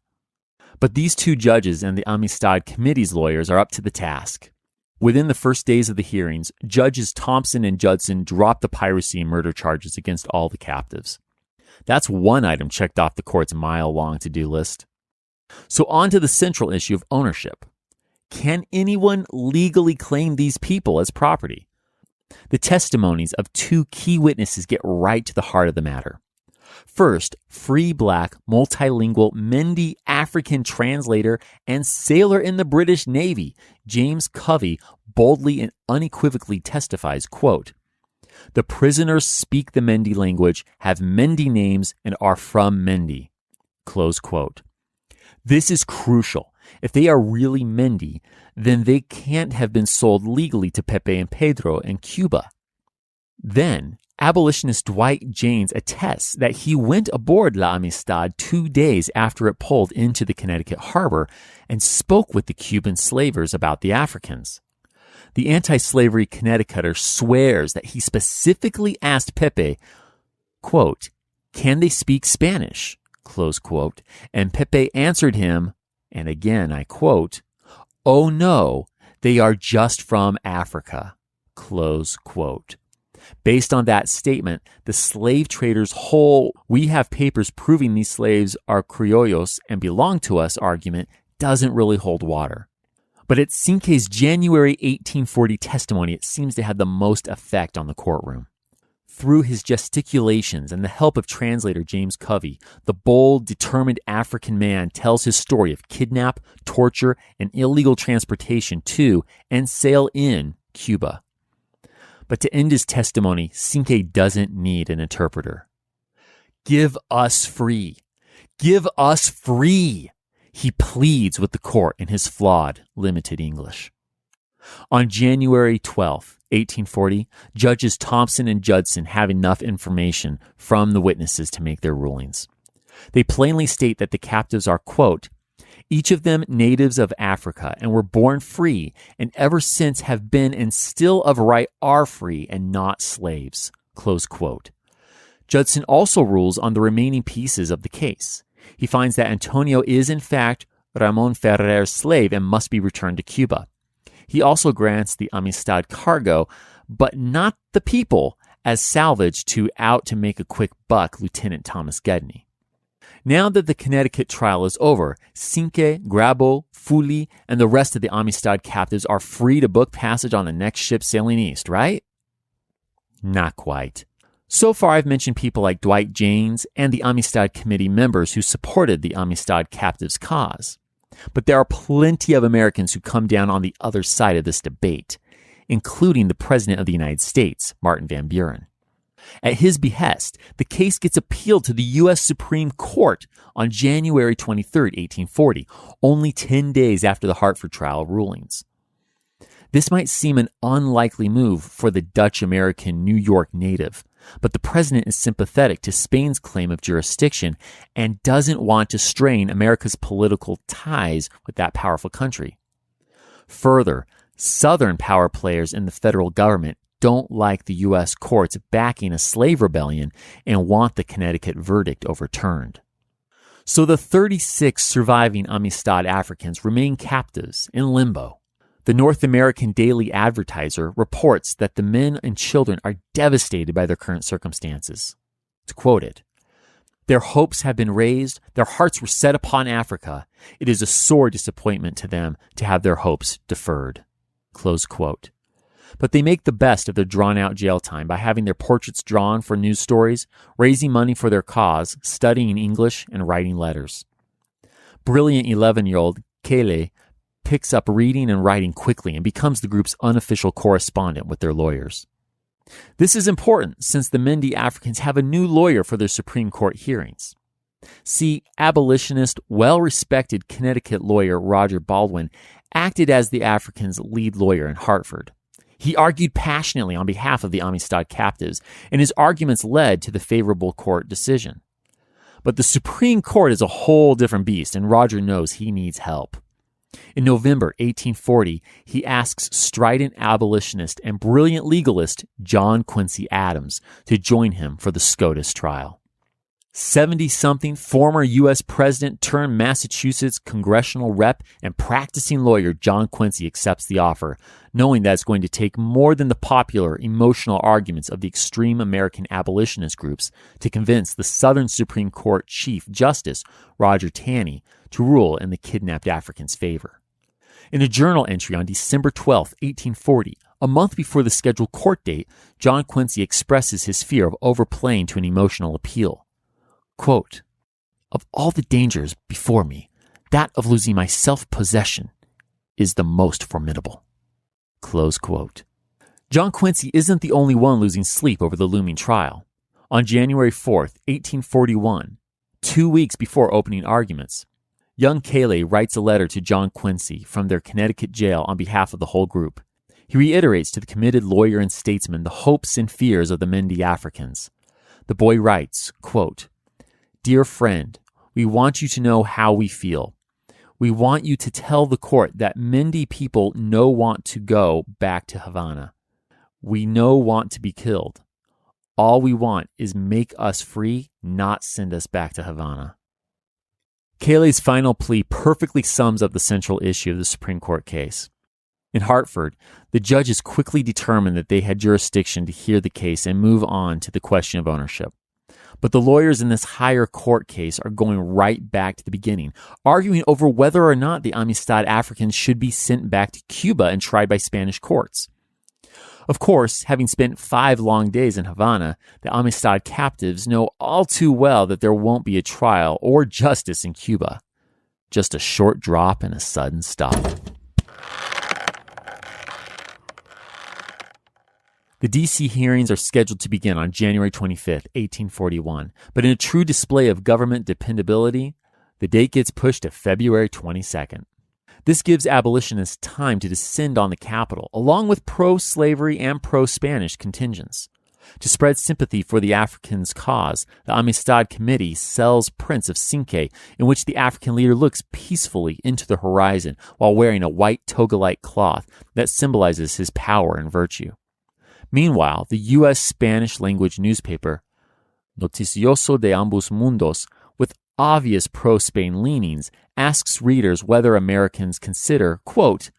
But these 2 judges and the Amistad Committee's lawyers are up to the task. Within the first days of the hearings, Judges Thompson and Judson dropped the piracy and murder charges against all the captives. That's one item checked off the court's mile-long to-do list. So on to the central issue of ownership. Can anyone legally claim these people as property? The testimonies of two key witnesses get right to the heart of the matter. First, free black, multilingual, Mendi African translator and sailor in the British Navy, James Covey, boldly and unequivocally testifies, quote, "The prisoners speak the Mendi language, have Mendi names, and are from Mendi." Close quote. This is crucial. If they are really Mendi, then they can't have been sold legally to Pépé and Pedro in Cuba. Then, abolitionist Dwight Jaynes attests that he went aboard La Amistad 2 days after it pulled into the Connecticut harbor and spoke with the Cuban slavers about the Africans. The anti-slavery Connecticuter swears that he specifically asked Pépé, quote, "Can they speak Spanish?" Close quote. And Pépé answered him, and again I quote, "Oh no, they are just from Africa." Close quote. Based on that statement, the slave traders' whole "we have papers proving these slaves are criollos and belong to us" argument doesn't really hold water. But at Cinqué's January 1840 testimony, it seems to have the most effect on the courtroom. Through his gesticulations and the help of translator James Covey, the bold, determined African man tells his story of kidnap, torture, and illegal transportation to and sale in Cuba. But to end his testimony, Cinqué doesn't need an interpreter. "Give us free! Give us free!" he pleads with the court in his flawed, limited English. On January 12, 1840, Judges Thompson and Judson have enough information from the witnesses to make their rulings. They plainly state that the captives are, quote, "each of them natives of Africa and were born free and ever since have been and still of right are free and not slaves," close quote. Judson also rules on the remaining pieces of the case. He finds that Antonio is in fact Ramon Ferrer's slave and must be returned to Cuba. He also grants the Amistad cargo, but not the people, as salvage to out to make a quick buck Lieutenant Thomas Gedney. Now that the Connecticut trial is over, Cinqué, Grabo, Fuli, and the rest of the Amistad captives are free to book passage on the next ship sailing east, right? Not quite. So far, I've mentioned people like Dwight Jaynes and the Amistad Committee members who supported the Amistad captives' cause. But there are plenty of Americans who come down on the other side of this debate, including the President of the United States, Martin Van Buren. At his behest, the case gets appealed to the U.S. Supreme Court on January 23, 1840, only 10 days after the Hartford trial rulings. This might seem an unlikely move for the Dutch-American New York native, but the president is sympathetic to Spain's claim of jurisdiction and doesn't want to strain America's political ties with that powerful country. Further, Southern power players in the federal government don't like the U.S. courts backing a slave rebellion and want the Connecticut verdict overturned. So the 36 surviving Amistad Africans remain captives in limbo. The North American Daily Advertiser reports that the men and children are devastated by their current circumstances. To quote it, "Their hopes have been raised, their hearts were set upon Africa. It is a sore disappointment to them to have their hopes deferred." Close quote. But they make the best of their drawn-out jail time by having their portraits drawn for news stories, raising money for their cause, studying English, and writing letters. Brilliant 11-year-old Kele picks up reading and writing quickly and becomes the group's unofficial correspondent with their lawyers. This is important since the Mendi Africans have a new lawyer for their Supreme Court hearings. See, abolitionist, well-respected Connecticut lawyer Roger Baldwin acted as the Africans' lead lawyer in Hartford. He argued passionately on behalf of the Amistad captives, and his arguments led to the favorable court decision. But the Supreme Court is a whole different beast, and Roger knows he needs help. In November 1840, he asks strident abolitionist and brilliant legalist John Quincy Adams to join him for the SCOTUS trial. 70-something former U.S. President turned Massachusetts congressional rep and practicing lawyer John Quincy accepts the offer, knowing that it's going to take more than the popular, emotional arguments of the extreme American abolitionist groups to convince the Southern Supreme Court Chief Justice Roger Taney to rule in the kidnapped Africans' favor. In a journal entry on December 12, 1840, A month before the scheduled court date, John Quincy expresses his fear of overplaying to an emotional appeal. Quote, "Of all the dangers before me, that of losing my self-possession is the most formidable." Close quote. John Quincy isn't the only one losing sleep over the looming trial. On January 4th, 1841, 2 weeks before opening arguments, young Cinqué writes a letter to John Quincy from their Connecticut jail on behalf of the whole group. He reiterates to the committed lawyer and statesman the hopes and fears of the Amistad Africans. The boy writes, quote, "Dear friend, we want you to know how we feel. We want you to tell the court that Mindi people no want to go back to Havana. We no want to be killed. All we want is make us free, not send us back to Havana." Cinqué's final plea perfectly sums up the central issue of the Supreme Court case. In Hartford, the judges quickly determined that they had jurisdiction to hear the case and move on to the question of ownership. But the lawyers in this higher court case are going right back to the beginning, arguing over whether or not the Amistad Africans should be sent back to Cuba and tried by Spanish courts. Of course, having spent 5 long days in Havana, the Amistad captives know all too well that there won't be a trial or justice in Cuba. Just a short drop and a sudden stop. The D.C. hearings are scheduled to begin on January 25th, 1841, but in a true display of government dependability, the date gets pushed to February 22nd. This gives abolitionists time to descend on the Capitol, along with pro-slavery and pro-Spanish contingents. To spread sympathy for the Africans' cause, the Amistad Committee sells prints of Cinqué, in which the African leader looks peacefully into the horizon while wearing a white toga-like cloth that symbolizes his power and virtue. Meanwhile, the U.S. Spanish-language newspaper, Noticioso de Ambos Mundos, with obvious pro-Spain leanings, asks readers whether Americans consider, quote,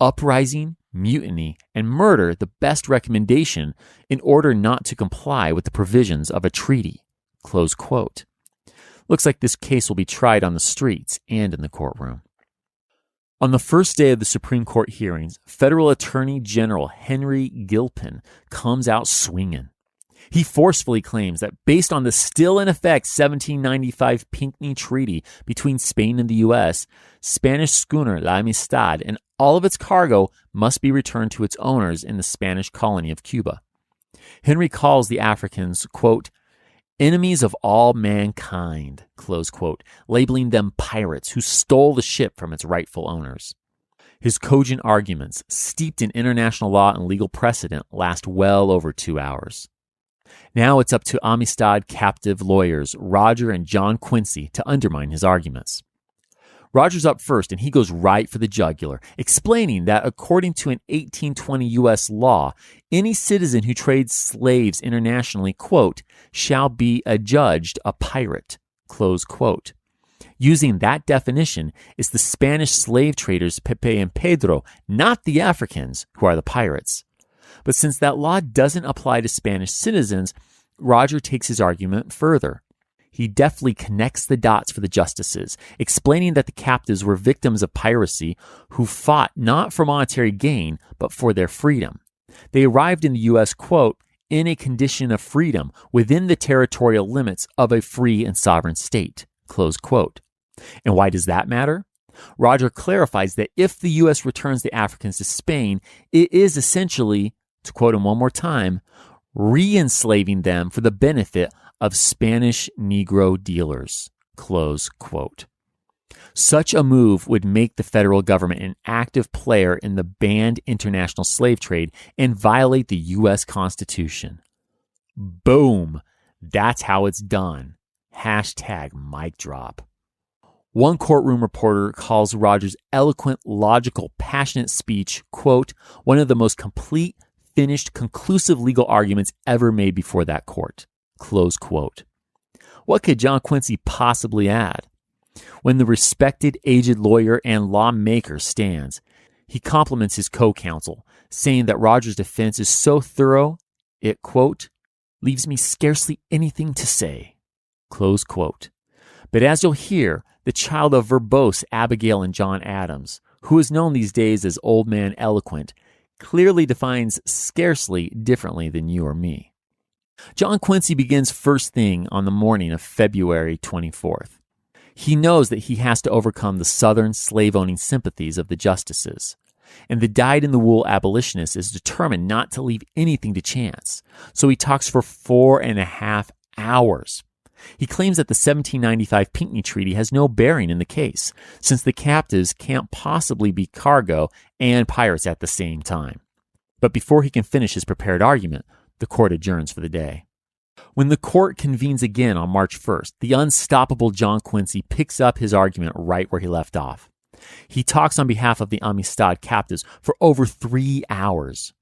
"uprising, mutiny, and murder the best recommendation in order not to comply with the provisions of a treaty," close quote. Looks like this case will be tried on the streets and in the courtroom. On the first day of the Supreme Court hearings, Federal Attorney General Henry Gilpin comes out swinging. He forcefully claims that based on the still in effect 1795 Pinckney Treaty between Spain and the U.S., Spanish schooner La Amistad and all of its cargo must be returned to its owners in the Spanish colony of Cuba. Henry calls the Africans, quote, "enemies of all mankind," close quote, labeling them pirates who stole the ship from its rightful owners. His cogent arguments, steeped in international law and legal precedent, last well over 2 hours. Now it's up to Amistad captive lawyers Roger and John Quincy to undermine his arguments. Roger's up first, and he goes right for the jugular, explaining that according to an 1820 U.S. law, any citizen who trades slaves internationally, quote, "shall be adjudged a pirate," close quote. Using that definition, it's the Spanish slave traders Pépé and Pedro, not the Africans, who are the pirates. But since that law doesn't apply to Spanish citizens, Roger takes his argument further. He deftly connects the dots for the justices, explaining that the captives were victims of piracy who fought not for monetary gain, but for their freedom. They arrived in the U.S., quote, "in a condition of freedom within the territorial limits of a free and sovereign state," close quote. And why does that matter? Roger clarifies that if the U.S. returns the Africans to Spain, it is essentially, to quote him one more time, re-enslaving them for the benefit of Spanish Negro dealers, close quote. Such a move would make the federal government an active player in the banned international slave trade and violate the U.S. Constitution. Boom! That's how it's done. Hashtag mic drop. One courtroom reporter calls Roger's eloquent, logical, passionate speech, quote, "one of the most complete, finished, conclusive legal arguments ever made before that court," close quote. What could John Quincy possibly add? When the respected aged lawyer and lawmaker stands, he compliments his co-counsel, saying that Roger's defense is so thorough, it, quote, "leaves me scarcely anything to say," close quote. But as you'll hear, the child of verbose Abigail and John Adams, who is known these days as Old Man Eloquent, clearly defines scarcely differently than you or me. John Quincy begins first thing on the morning of February 24th. He knows that he has to overcome the Southern slave-owning sympathies of the justices. And the dyed-in-the-wool abolitionist is determined not to leave anything to chance. So he talks for 4.5 hours. He claims that the 1795 Pinckney Treaty has no bearing in the case, since the captives can't possibly be cargo and pirates at the same time. But before he can finish his prepared argument, the court adjourns for the day. When the court convenes again on March 1st, the unstoppable John Quincy picks up his argument right where he left off. He talks on behalf of the Amistad captives for over 3 hours.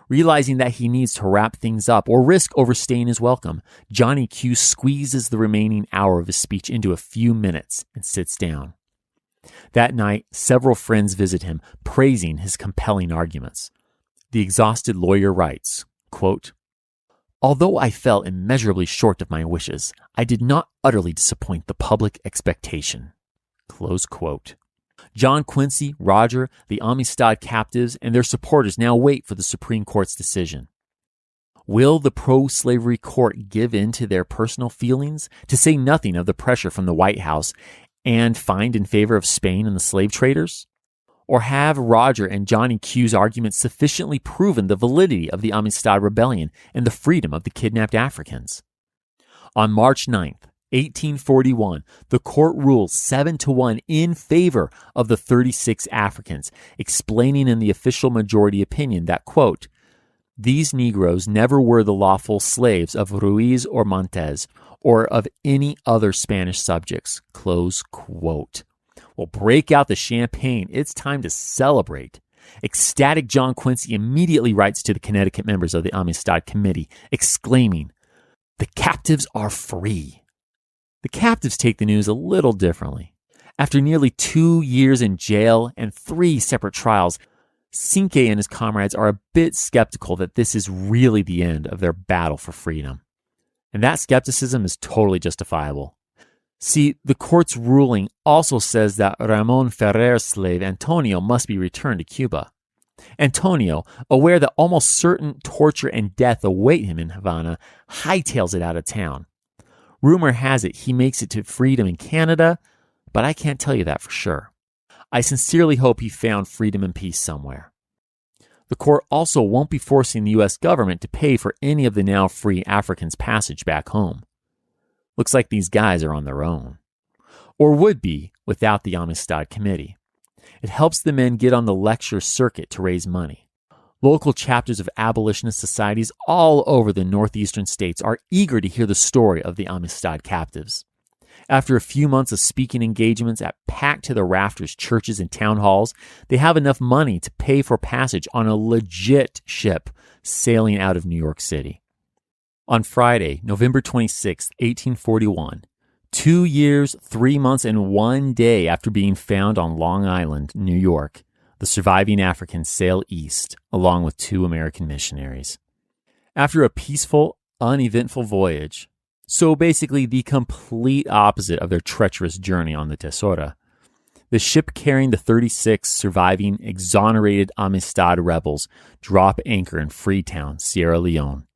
Realizing that he needs to wrap things up or risk overstaying his welcome, Johnny Q squeezes the remaining hour of his speech into a few minutes and sits down. That night, several friends visit him, praising his compelling arguments. The exhausted lawyer writes, quote, "Although I fell immeasurably short of my wishes, I did not utterly disappoint the public expectation." Close quote. John Quincy, Roger, the Amistad captives, and their supporters now wait for the Supreme Court's decision. Will the pro-slavery court give in to their personal feelings, to say nothing of the pressure from the White House, and find in favor of Spain and the slave traders? Or have Roger and Johnny Q's arguments sufficiently proven the validity of the Amistad Rebellion and the freedom of the kidnapped Africans? On March 9th, 1841, the court rules 7-1 in favor of the 36 Africans, explaining in the official majority opinion that, quote, "These Negroes never were the lawful slaves of Ruiz or Montez or of any other Spanish subjects," close quote. Well, break out the champagne. It's time to celebrate. Ecstatic John Quincy immediately writes to the Connecticut members of the Amistad Committee, exclaiming, "The captives are free." The captives take the news a little differently. After nearly 2 years in jail and 3 separate trials, Cinqué and his comrades are a bit skeptical that this is really the end of their battle for freedom. And that skepticism is totally justifiable. See, the court's ruling also says that Ramon Ferrer's slave Antonio must be returned to Cuba. Antonio, aware that almost certain torture and death await him in Havana, hightails it out of town. Rumor has it he makes it to freedom in Canada, but I can't tell you that for sure. I sincerely hope he found freedom and peace somewhere. The court also won't be forcing the U.S. government to pay for any of the now free Africans' passage back home. Looks like these guys are on their own. Or would be without the Amistad Committee. It helps the men get on the lecture circuit to raise money. Local chapters of abolitionist societies all over the northeastern states are eager to hear the story of the Amistad captives. After a few months of speaking engagements at packed to the rafters churches and town halls, they have enough money to pay for passage on a legit ship sailing out of New York City. On Friday, November 26, 1841, 2 years, 3 months, and 1 day after being found on Long Island, New York, the surviving Africans sail east, along with 2 American missionaries. After a peaceful, uneventful voyage, so basically the complete opposite of their treacherous journey on the Teçora, the ship carrying the 36 surviving, exonerated Amistad rebels drop anchor in Freetown, Sierra Leone.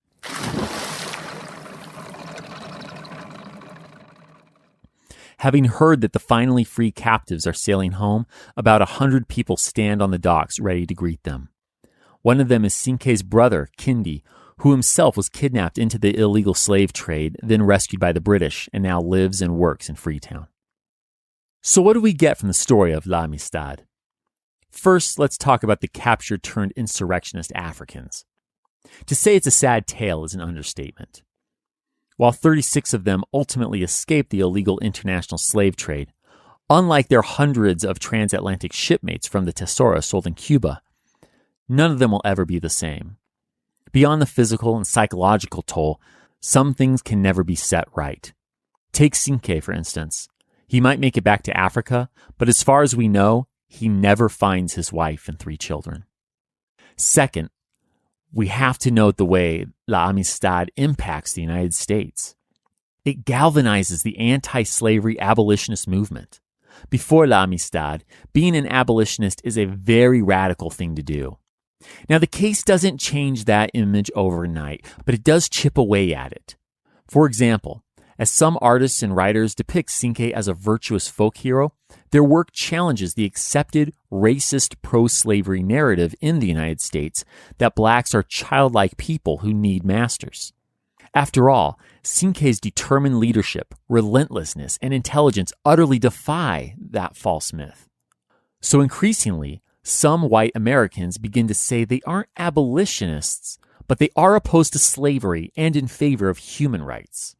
Having heard that the finally free captives are sailing home, about 100 people stand on the docks ready to greet them. One of them is Cinqué's brother, Kindy, who himself was kidnapped into the illegal slave trade, then rescued by the British, and now lives and works in Freetown. So what do we get from the story of La Amistad? First, let's talk about the captured-turned-insurrectionist Africans. To say it's a sad tale is an understatement. While 36 of them ultimately escaped the illegal international slave trade, unlike their hundreds of transatlantic shipmates from the Teçora sold in Cuba, none of them will ever be the same. Beyond the physical and psychological toll, some things can never be set right. Take Cinqué, for instance. He might make it back to Africa, but as far as we know, he never finds his wife and 3 children. Second, we have to note the way La Amistad impacts the United States. It galvanizes the anti-slavery abolitionist movement. Before La Amistad, being an abolitionist is a very radical thing to do. Now, the case doesn't change that image overnight, but it does chip away at it. For example, as some artists and writers depict Cinqué as a virtuous folk hero, their work challenges the accepted racist pro-slavery narrative in the United States that blacks are childlike people who need masters. After all, Cinqué's determined leadership, relentlessness, and intelligence utterly defy that false myth. So increasingly, some white Americans begin to say they aren't abolitionists, but they are opposed to slavery and in favor of human rights.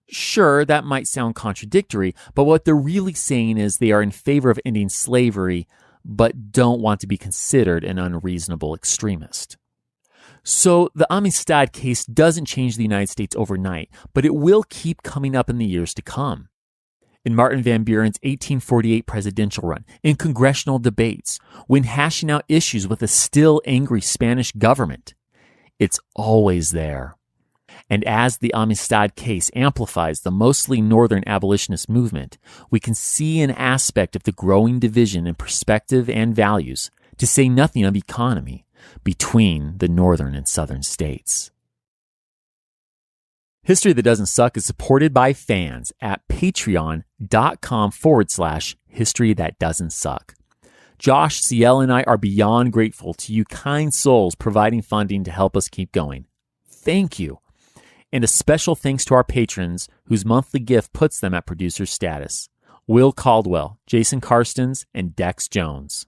Sure, that might sound contradictory, but what they're really saying is they are in favor of ending slavery, but don't want to be considered an unreasonable extremist. So the Amistad case doesn't change the United States overnight, but it will keep coming up in the years to come. In Martin Van Buren's 1848 presidential run, in congressional debates, when hashing out issues with a still angry Spanish government, it's always there. And as the Amistad case amplifies the mostly northern abolitionist movement, we can see an aspect of the growing division in perspective and values, to say nothing of economy, between the northern and southern states. History That Doesn't Suck is supported by fans at patreon.com/History That Doesn't Suck. Josh, Ciel, and I are beyond grateful to you kind souls providing funding to help us keep going. Thank you. And a special thanks to our patrons whose monthly gift puts them at producer status. Will Caldwell, Jason Karstens, and Dex Jones.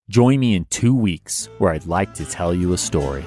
Join me in 2 weeks where I'd like to tell you a story.